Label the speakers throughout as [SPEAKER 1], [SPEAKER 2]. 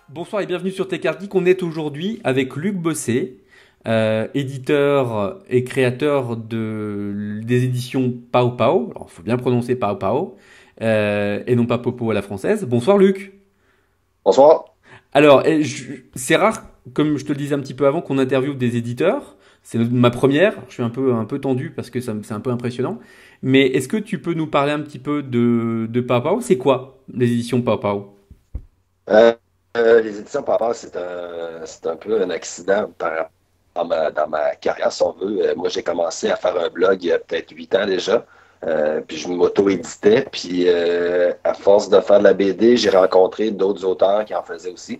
[SPEAKER 1] Bonsoir et bienvenue sur TechArgeek. On est aujourd'hui avec Luc Bossé, éditeur et créateur des éditions Pao Pao. Alors, il faut bien prononcer Pao Pao, et non pas Popo à la française. Bonsoir Luc.
[SPEAKER 2] Bonsoir.
[SPEAKER 1] Alors, c'est rare, comme je te le disais un petit peu avant, qu'on interviewe des éditeurs. C'est ma première. Je suis un peu tendu parce que c'est un peu impressionnant. Mais est-ce que tu peux nous parler un petit peu de Pao Pao? C'est quoi les éditions Pao Pao?
[SPEAKER 2] Euh, les éditions Papa, c'est un peu un accident dans ma carrière, si on veut. Moi, j'ai commencé à faire un blog il y a peut-être 8 ans déjà. Puis je m'auto-éditais. Puis à force de faire de la BD, j'ai rencontré d'autres auteurs qui en faisaient aussi.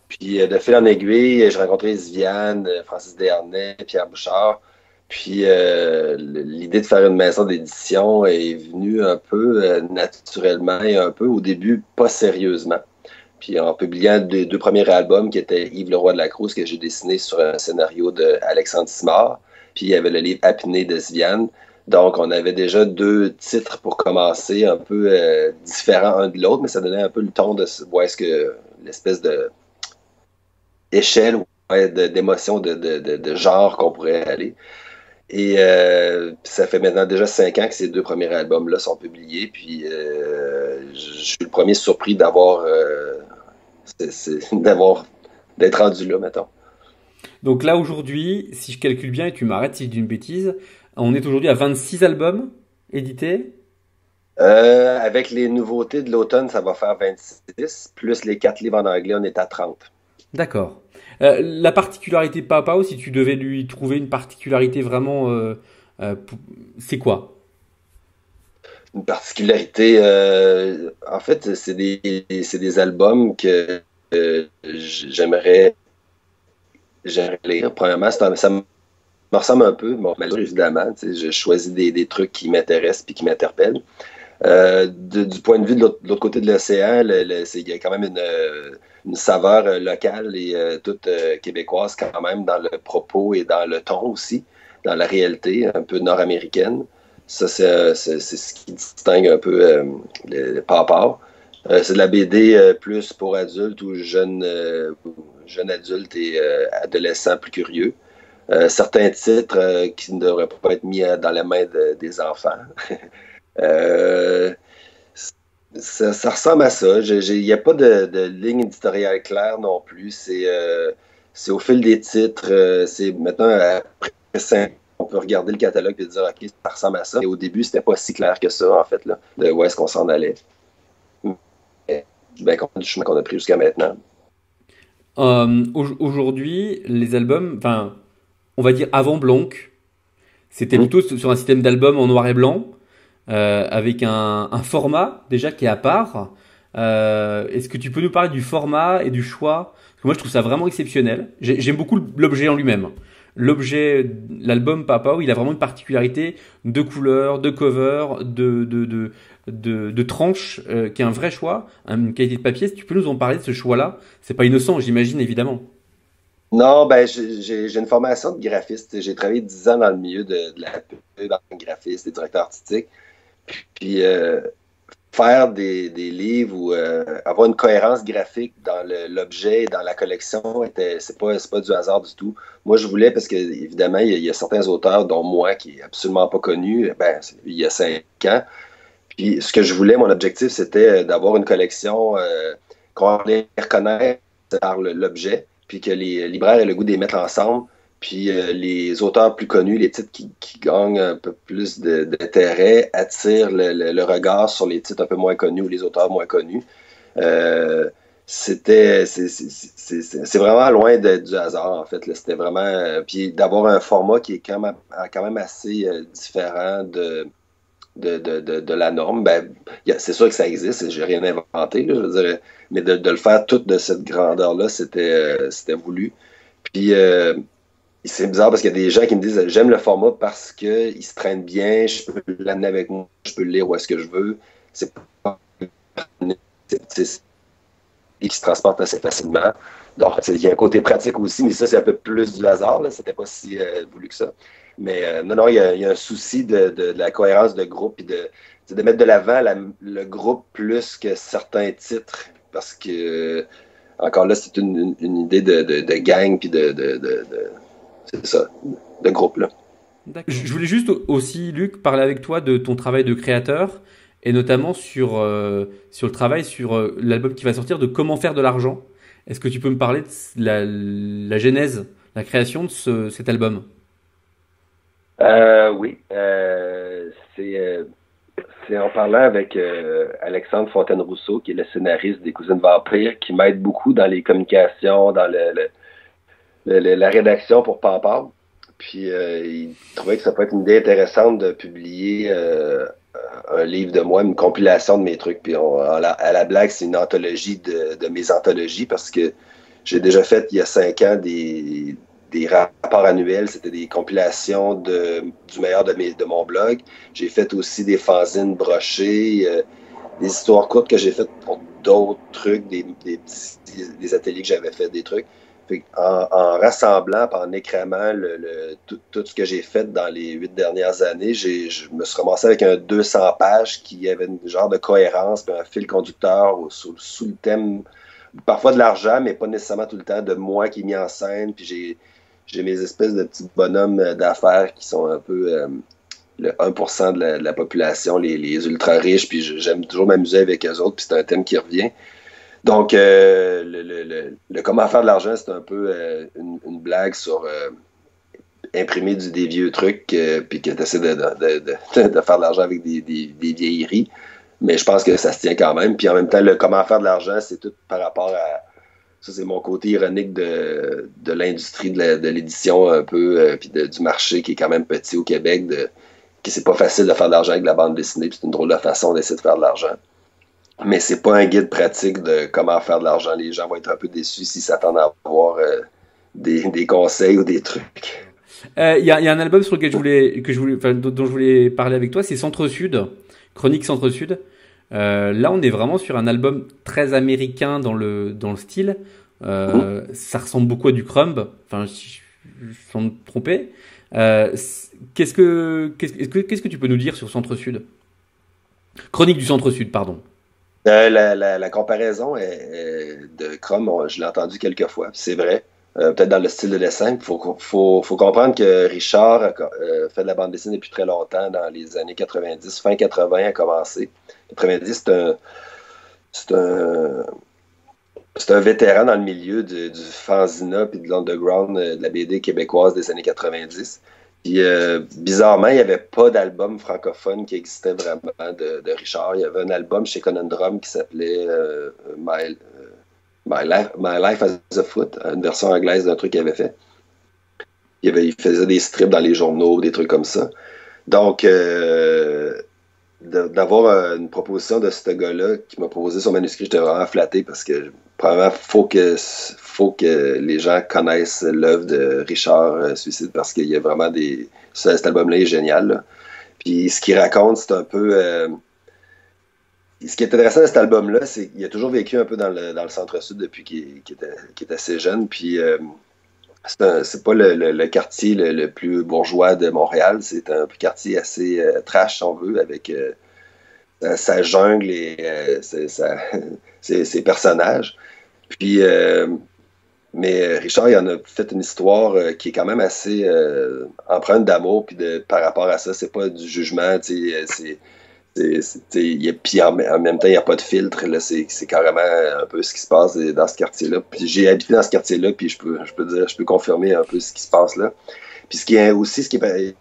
[SPEAKER 2] Puis de fil en aiguille, j'ai rencontré Ziviane, Francis Desharnais, Pierre Bouchard. Puis l'idée de faire une maison d'édition est venue un peu naturellement et un peu au début pas sérieusement. Puis en publiant deux premiers albums qui étaient Yves Leroy de la Cruz, que j'ai dessiné sur un scénario de Alexandre Simard. Puis il y avait le livre Apnée de Sviane. Donc on avait déjà deux titres pour commencer, un peu différents un de l'autre, mais ça donnait un peu le ton de où est-ce que l'espèce de échelle ouais, d'émotion, de genre qu'on pourrait aller. Et ça fait maintenant déjà 5 ans que ces deux premiers albums-là sont publiés. Puis je suis le premier surpris d'avoir d'être rendu là, mettons.
[SPEAKER 1] Donc là aujourd'hui, si je calcule bien et tu m'arrêtes si je dis une bêtise, on est aujourd'hui à 26 albums édités.
[SPEAKER 2] Avec les nouveautés de l'automne, ça va faire 26, plus les 4 livres en anglais, on est à 30.
[SPEAKER 1] D'accord. La particularité Pao, si tu devais lui trouver une particularité vraiment, c'est quoi?
[SPEAKER 2] Une particularité, en fait, c'est des albums que j'aimerais lire. Premièrement, ça me ressemble un peu, bon, malheureusement, évidemment, tu sais, je choisis des trucs qui m'intéressent et qui m'interpellent. Du point de vue de l'autre côté de l'océan, il y a quand même une saveur locale et toute québécoise quand même dans le propos et dans le ton aussi, dans la réalité un peu nord-américaine. Ça, c'est ce qui distingue un peu le Papa. C'est de la BD plus pour adultes ou jeunes adultes et adolescents plus curieux. Certains titres qui ne devraient pas être mis dans les mains des enfants. Euh, ça ressemble à ça. Il n'y a pas de ligne éditoriale claire non plus. C'est au fil des titres. C'est maintenant, après 5 ans, on peut regarder le catalogue et dire, OK, ça ressemble à ça. Et au début, c'était pas si clair que ça, en fait, là, de où est-ce qu'on s'en allait. Mais, ben, du chemin qu'on a pris jusqu'à maintenant.
[SPEAKER 1] Aujourd'hui, les albums, enfin, on va dire avant Blanc, c'était
[SPEAKER 2] Hum.
[SPEAKER 1] plutôt sur un système d'album en noir et blanc, avec un format déjà qui est à part. Est-ce que tu peux nous parler du format et du choix? Parce que moi, je trouve ça vraiment exceptionnel. J'aime beaucoup l'objet en lui-même. L'album Papao, il a vraiment une particularité de couleur, de cover, de tranche, qui est un vrai choix, une qualité de papier. Si tu peux nous en parler de ce choix-là, c'est pas innocent, j'imagine, évidemment.
[SPEAKER 2] Non, ben, j'ai une formation de graphiste. J'ai travaillé 10 ans dans le milieu de la pub, en graphiste et directeur artistique. Puis faire des livres ou avoir une cohérence graphique dans l'objet et dans la collection, c'est pas du hasard du tout. Moi, je voulais, parce que évidemment, il y a certains auteurs, dont moi, qui est absolument pas connu, ben, il y a 5 ans. Puis ce que je voulais, mon objectif, c'était d'avoir une collection qu'on les reconnaître par l'objet, puis que les libraires aient le goût de les mettre ensemble. Puis les auteurs plus connus, les titres qui gagnent un peu plus d'intérêt, attirent le regard sur les titres un peu moins connus ou les auteurs moins connus. Euh, c'est vraiment loin du hasard, en fait. C'était vraiment. Puis d'avoir un format qui est quand même assez différent de la norme, ben, c'est sûr que ça existe, j'ai rien inventé, là, je veux dire, mais de le faire tout de cette grandeur-là, c'était voulu. Puis c'est bizarre parce qu'il y a des gens qui me disent j'aime le format parce qu'il se traîne bien, je peux l'amener avec moi, je peux le lire où est-ce que je veux. C'est pas et qui se transporte assez facilement. Donc, il y a un côté pratique aussi, mais ça, c'est un peu plus du hasard. Là. C'était pas si voulu que ça. Mais non, il y a un souci de la cohérence de groupe et de mettre de l'avant le groupe plus que certains titres. Parce que, encore là, c'est une idée de gang puis c'est ça, de groupe. Là.
[SPEAKER 1] Je voulais juste aussi, Luc, parler avec toi de ton travail de créateur et notamment sur le travail sur l'album qui va sortir de Comment faire de l'argent. Est-ce que tu peux me parler de la genèse, la création de cet album?
[SPEAKER 2] Oui, c'est en parlant avec Alexandre Fontaine-Rousseau, qui est le scénariste des Cousines Vampires, qui m'aide beaucoup dans les communications, dans la rédaction pour Pampard. Puis il trouvait que ça peut être une idée intéressante de publier un livre de moi, une compilation de mes trucs. Puis à la blague, c'est une anthologie de mes anthologies parce que j'ai déjà fait il y a 5 ans des rapports annuels. C'était des compilations du meilleur de mon blog. J'ai fait aussi des fanzines brochées, des histoires courtes que j'ai faites pour d'autres trucs, des ateliers que j'avais fait, des trucs. En rassemblant, en écrémant tout ce que j'ai fait dans les 8 dernières années, je me suis ramassé avec un 200 pages qui avait un genre de cohérence, puis un fil conducteur sous le thème, parfois de l'argent, mais pas nécessairement tout le temps, de moi qui est mis en scène, puis j'ai mes espèces de petits bonhommes d'affaires qui sont un peu le 1% de la population, les ultra riches, puis j'aime toujours m'amuser avec eux autres, puis c'est un thème qui revient. Donc, le comment faire de l'argent, c'est un peu une blague sur imprimer des vieux trucs, puis que tu essaies de faire de l'argent avec des vieilleries. Mais je pense que ça se tient quand même. Puis en même temps, le comment faire de l'argent, c'est tout par rapport à... Ça, c'est mon côté ironique de l'industrie de l'édition un peu, puis du marché qui est quand même petit au Québec, que c'est pas facile de faire de l'argent avec la bande dessinée, puis c'est une drôle de façon d'essayer de faire de l'argent. Mais c'est pas un guide pratique de comment faire de l'argent. Les gens vont être un peu déçus s'ils s'attendent à avoir des conseils ou des trucs.
[SPEAKER 1] Y a un album sur lequel dont je voulais parler avec toi, c'est Centre-Sud, Chronique Centre-Sud. Là, on est vraiment sur un album très américain dans le style. Ça ressemble beaucoup à du Crumb, enfin, sans me tromper. Qu'est-ce que tu peux nous dire sur Centre-Sud? Chronique du Centre-Sud, pardon.
[SPEAKER 2] La comparaison de Chrome, je l'ai entendu quelques fois, c'est vrai. Peut-être dans le style de dessin. Faut comprendre que Richard fait de la bande dessinée depuis très longtemps, dans les années 90, fin 80 a commencé. 90, c'est un vétéran dans le milieu du fanzina puis de l'underground de la BD québécoise des années 90. Puis bizarrement, il n'y avait pas d'album francophone qui existait vraiment de Richard. Il y avait un album chez Conundrum qui s'appelait My Life as a Foot, une version anglaise d'un truc qu'il avait fait. Il faisait des strips dans les journaux, des trucs comme ça. Donc, d'avoir une proposition de ce gars-là qui m'a proposé son manuscrit, j'étais vraiment flatté parce que, premièrement, faut que les gens connaissent l'œuvre de Richard Suicide parce qu'il y a vraiment cet album-là est génial. Là. Puis ce qu'il raconte, c'est un peu... ce qui est intéressant de cet album-là, c'est qu'il a toujours vécu un peu dans le centre-sud depuis qu'il est assez jeune. Puis c'est pas le quartier le plus bourgeois de Montréal. C'est un quartier assez trash, si on veut, avec sa jungle et ses personnages. Puis, mais Richard, il en a fait une histoire qui est quand même assez empreinte d'amour. Puis par rapport à ça, c'est pas du jugement. Puis en même temps, il n'y a pas de filtre. Là, c'est carrément un peu ce qui se passe dans ce quartier-là. Puis j'ai habité dans ce quartier-là, puis je peux confirmer un peu ce qui se passe là. Puis il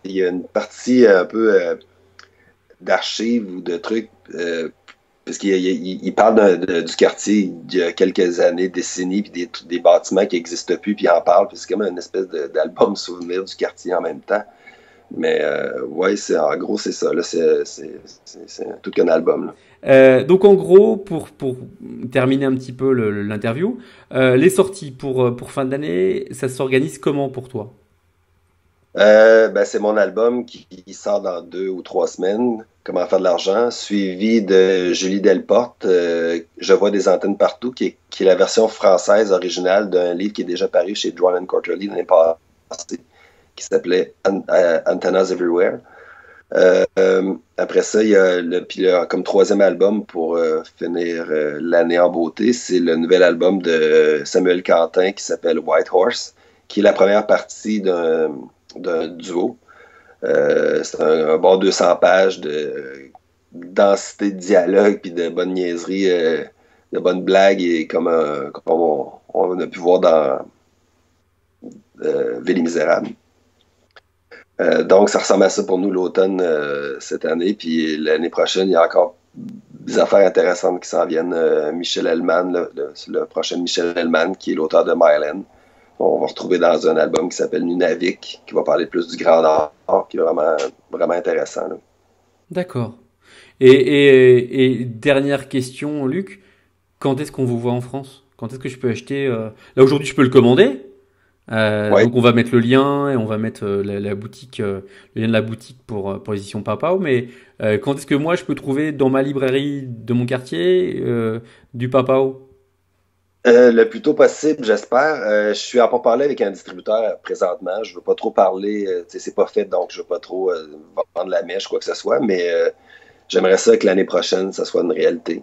[SPEAKER 2] y a une partie un peu d'archives ou de trucs, parce qu'il parle du quartier il y a quelques années, décennies, puis des bâtiments qui n'existent plus, puis il en parle, puis c'est comme une espèce d'album souvenir du quartier en même temps. Mais ouais, en gros, c'est ça. Là, c'est tout qu'un album. Là.
[SPEAKER 1] Donc en gros, pour terminer un petit peu l'interview, les sorties pour fin d'année, ça s'organise comment pour toi?
[SPEAKER 2] Ben, c'est mon album qui sort dans 2 ou 3 semaines, Comment faire de l'argent, suivi de Julie Delporte, Je vois des antennes partout, qui est la version française originale d'un livre qui est déjà paru chez Drawn and Quarterly l'année passée, qui s'appelait Antennas Everywhere. Après ça, il y a comme troisième album pour finir l'année en beauté, c'est le nouvel album de Samuel Quentin qui s'appelle White Horse, qui est la première partie d'un duo. C'est un bon 200 pages de densité de dialogue puis de bonnes niaiseries, de bonnes blagues et comme on a pu voir dans Ville Misérable. Donc, ça ressemble à ça pour nous l'automne cette année. Puis l'année prochaine, il y a encore des affaires intéressantes qui s'en viennent. Michel Hellman, le prochain Michel Hellman, qui est l'auteur de Myland. On va retrouver dans un album qui s'appelle Nunavik, qui va parler plus du Grand Nord, qui est vraiment, vraiment intéressant, là.
[SPEAKER 1] D'accord. Et dernière question, Luc, quand est-ce qu'on vous voit en France? Quand est-ce que je peux acheter Là aujourd'hui, je peux le commander.
[SPEAKER 2] Ouais.
[SPEAKER 1] Donc on va mettre le lien et on va mettre la boutique, le lien de la boutique pour l'édition Papao. Mais quand est-ce que moi je peux trouver dans ma librairie de mon quartier du Papao?
[SPEAKER 2] Le plus tôt possible, j'espère. Je suis en parler avec un distributeur présentement. Je veux pas trop parler, tu sais, c'est pas fait, donc je veux pas trop vendre la mèche, quoi que ce soit, mais j'aimerais ça que l'année prochaine, ça soit une réalité.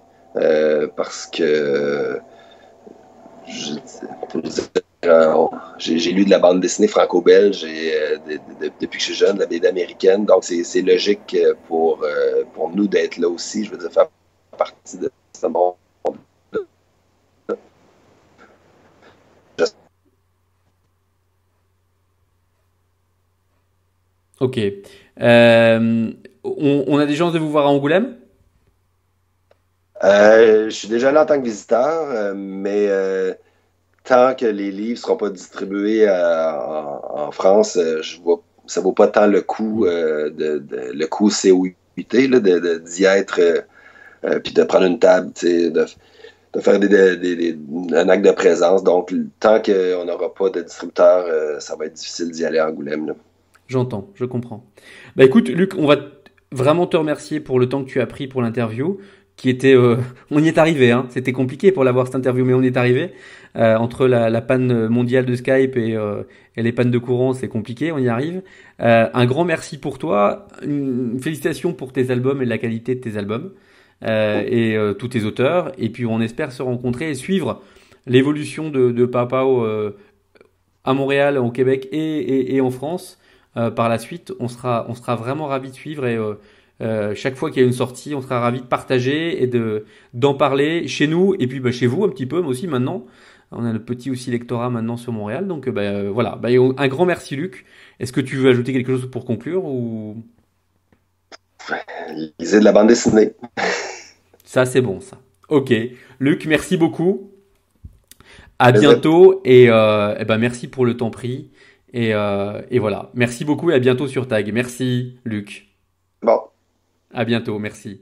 [SPEAKER 2] Parce que je, j'ai lu de la bande dessinée franco-belge depuis que je suis jeune, de la BD américaine, donc c'est logique pour nous d'être là aussi. Je veux dire, faire partie de ce monde.
[SPEAKER 1] Ok. On a des chances de vous voir à Angoulême?
[SPEAKER 2] Je suis déjà là en tant que visiteur, mais tant que les livres ne seront pas distribués en France, ça vaut pas tant le coût, le coût COUT, là, d'y être, puis de prendre une table, tu sais, de faire un acte de présence. Donc, tant qu'on n'aura pas de distributeur, ça va être difficile d'y aller à Angoulême, là.
[SPEAKER 1] J'entends, je comprends. Bah écoute, Luc, on va vraiment te remercier pour le temps que tu as pris pour l'interview, qui était, on y est arrivé, hein. C'était compliqué pour l'avoir cette interview, mais on y est arrivé. Entre la panne mondiale de Skype et les pannes de courant, c'est compliqué, on y arrive. Un grand merci pour toi, une félicitation pour tes albums et la qualité de tes albums et tous tes auteurs. Et puis on espère se rencontrer et suivre l'évolution de Papao à Montréal, au Québec et en France. Par la suite, on sera vraiment ravis de suivre et chaque fois qu'il y a une sortie, on sera ravis de partager et d'en parler chez nous et puis bah, chez vous un petit peu, mais aussi maintenant. On a le petit aussi lectorat maintenant sur Montréal, donc bah, voilà. Bah, un grand merci Luc. Est-ce que tu veux ajouter quelque chose pour conclure ou
[SPEAKER 2] Lisez de la bande dessinée.
[SPEAKER 1] ça c'est bon ça. Ok, Luc, merci beaucoup. À
[SPEAKER 2] Plaisir.
[SPEAKER 1] bientôt et ben merci pour le temps pris et voilà. Merci beaucoup et à bientôt sur Tag. Merci Luc.
[SPEAKER 2] Bon.
[SPEAKER 1] À bientôt, merci.